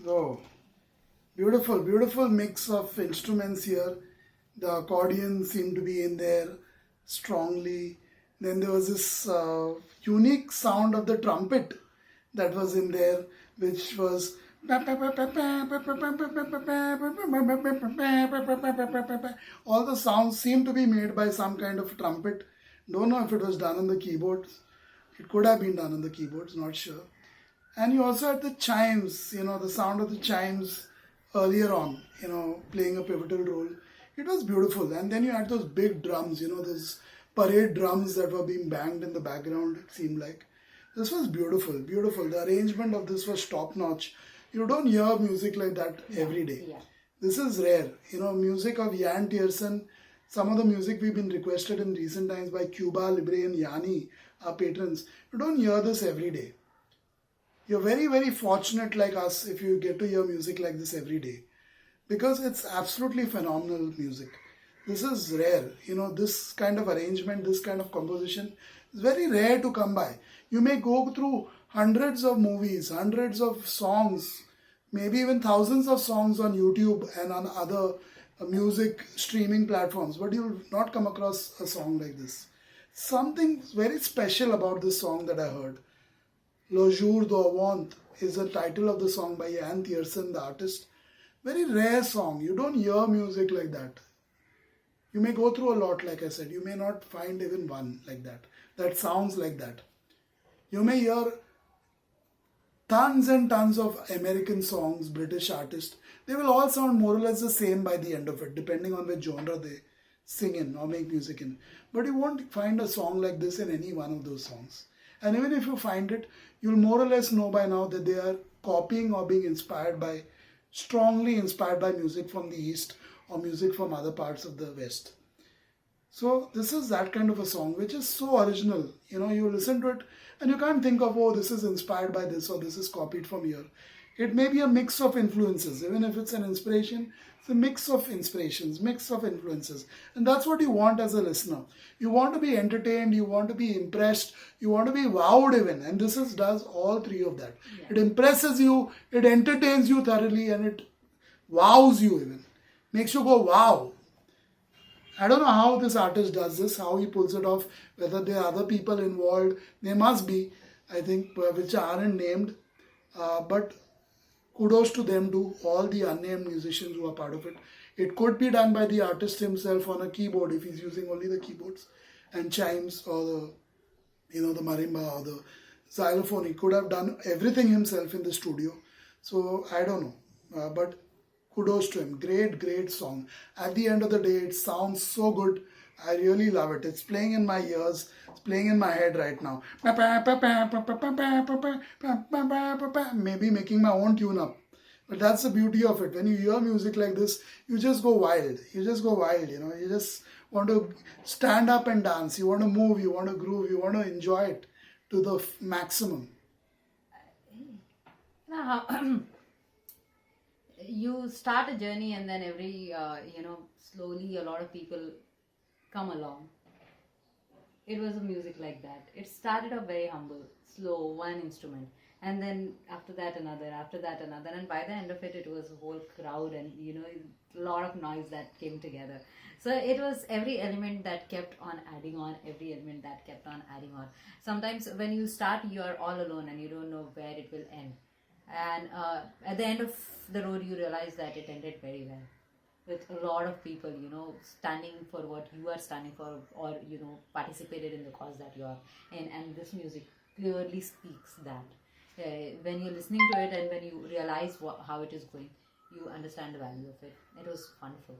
Oh, beautiful, beautiful mix of instruments here. The accordion seemed to be in there strongly. Then there was this unique sound of the trumpet that was in there, which was all the sounds seemed to be made by some kind of trumpet. Don't know if it was done on the keyboards. It could have been done on the keyboards, not sure. And you also had the chimes, the sound of the chimes earlier on, playing a pivotal role. It was beautiful. And then you had those big drums, those parade drums that were being banged in the background, it seemed like. This was beautiful, beautiful. The arrangement of this was top notch. You don't hear music like that every day. Yeah. This is rare. Music of YANN TIERSEN, some of the music we've been requested in recent times by Cuba, Libre and Yanni, our patrons. You don't hear this every day. You're very, very fortunate like us if you get to hear music like this every day. Because it's absolutely phenomenal music. This is rare. This kind of arrangement, this kind of composition is very rare to come by. You may go through hundreds of movies, hundreds of songs, maybe even thousands of songs on YouTube and on other music streaming platforms, but you'll not come across a song like this. Something very special about this song that I heard. Jour is the title of the song by YANN TIERSEN, the artist. Very rare song. You don't hear music like that. You may go through a lot, like I said. You may not find even one like that sounds like that. You may hear tons and tons of American songs, British artists. They will all sound more or less the same by the end of it, depending on which genre they sing in or make music in. But you won't find a song like this in any one of those songs. And even if you find it, you'll more or less know by now that they are copying or being strongly inspired by music from the East or music from other parts of the West. So this is that kind of a song which is so original. You listen to it and you can't think of, oh, this is inspired by this or this is copied from here. It may be a mix of influences. Even if it's an inspiration, it's a mix of inspirations, mix of influences. And that's what you want as a listener. You want to be entertained, you want to be impressed, you want to be wowed even. And this does all three of that. Yeah. It impresses you, it entertains you thoroughly, and it wows you even. Makes you go, wow. I don't know how this artist does this, how he pulls it off, whether there are other people involved. There must be, I think, which aren't named. But kudos to them, to all the unnamed musicians who are part of it. It could be done by the artist himself on a keyboard if he's using only the keyboards and chimes or the marimba or the xylophone. He could have done everything himself in the studio. So I don't know. But kudos to him. Great, great song. At the end of the day, it sounds so good. I really love it. It's playing in my ears. It's playing in my head right now. Maybe making my own tune up. But that's the beauty of it. When you hear music like this, you just go wild. You just go wild, You just want to stand up and dance. You want to move. You want to groove. You want to enjoy it to the maximum. You start a journey and then slowly a lot of people come along. It was a music like that. It started off very humble, slow, one instrument, and then after that another, and by the end of it, it was a whole crowd and a lot of noise that came together. So it was every element that kept on adding on, Sometimes when you start, you are all alone and you don't know where it will end. And at the end of the road, you realize that it ended very well, with a lot of people, standing for what you are standing for, or, participated in the cause that you are in. And this music clearly speaks that. When you're listening to it and when you realize how it is going, you understand the value of it. It was wonderful.